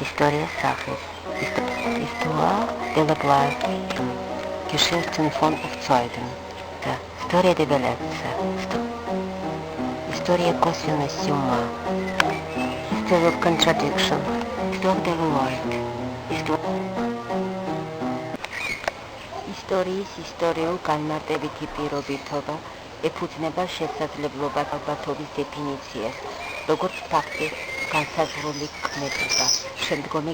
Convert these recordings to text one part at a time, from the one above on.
История Сахи. Histoire de la place. Geschichten von Zeugen. Storia di bellezza. Storia cosione summa. History of contradiction. Histoire de world. ისტორიის ისტორიულ განმარტებითი პირობითობა ეფუძნება შესაძლებლობა ალბათობის დეფინიციას, როგორც ფაქტი, განსაზღვრული ქმედება, შემდგომი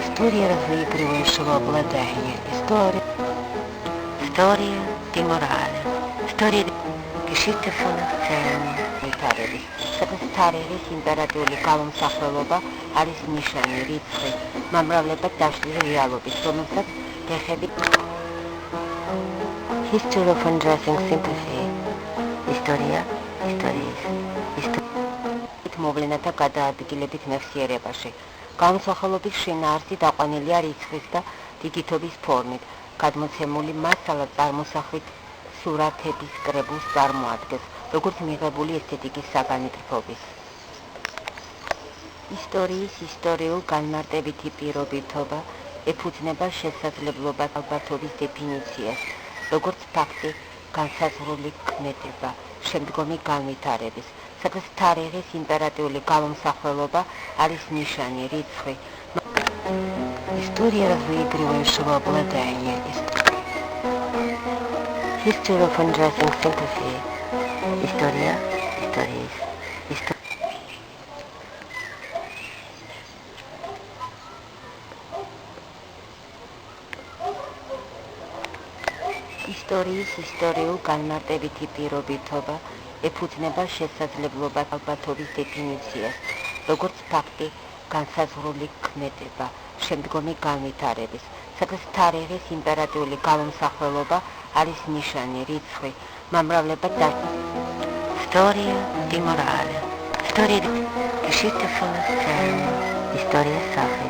История разыгрывающего обладания. История di morale. Storia di Geschichte von Erzählungen. საკუთარი იმპერატიული გამომსახველობა არის ნიშანი, რიცხვი, მომრავლება დაშლილი რეალობის, რომელსაც History of undressing sympathy. История. მოვლენათა გადაადგილებით მეხსიერებაში. გამოსახულობის შინაარსი დაყვანილია რიცხვის და დგითობის ფორმით. გადმოცემული მასალა წარმოსახვით სურათების კრებულს წარმოადგენს, როგორც მიღებული ესთეტიკის საგანმანათლებლობის. ისტორიის ისტორიულ განმარტებითი პირობითობა ეფუძნება შესაძლებლობა ალბათობის დეფინიციას, როგორც ფაქტი, განსაზღვრული ქმედება, შემდგომი განვითარების, სადაც თარიღის იმპერატიული გამომსახველობა არის ნიშანი, რიცხვი. История разыгрывающего обладания. History of undressing sympathy. История. ისტორიის ისტორიულ განმარტებითი პირობითობა ეფუძნება შესაძლებლობა ალბათობის დეფინიციას, როგორც ფაქტი, განსაზღვრული ქმედება, შემდგომი განვითარების, სადაც თარიღის იმპერატიული გამომსახველობა არის ნიშანი, რიცხვი, მომრავლება და Storia di morale. Storia di Geschichte von Erzählungen. История Сахи.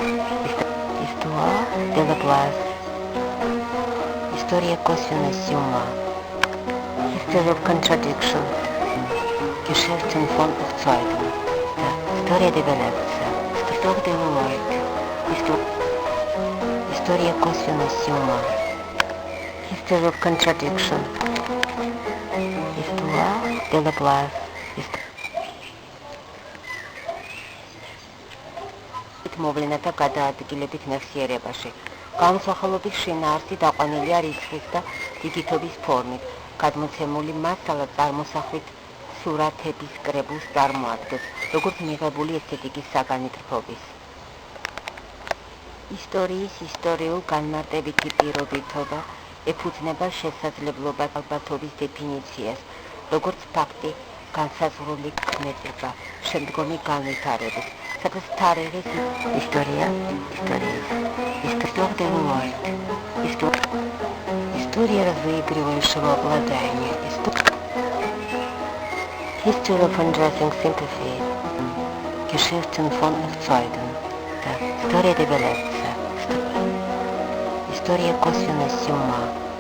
Histoire de la place. Storia cosione summa. History of contradiction. Geschichten von Zeugen. Storia di bellezza. Storia di world. Storia cosione summa. History of contradiction. Histoire de la place. მოვლენათა გადაადგილებით მეხსიერებაში. გამოსახულობის შინაარსი დაყვანილია რიცხვის და დგითობის ფორმით. გადმოცემული მასალა წარმოსახვით სურათების კრებულს წარმოადგენს, როგორც მიღებული ესთეტიკის საგანმანათლებლობის. ისტორიის ისტორიულ განმარტებითი პირობითობა ეფუძნება შესაძლებლობა ალბათობის დეფინიციას, როგორც ფაქტი, განსაზღვრული ქმედება, შემდგომი განვითარების, სადაც თარიღის ისტორია de world. История разыгрывающего обладания. History of undressing sympathy. Geschichten von Zeugen. Storia di bellezza. Storia cosione summa.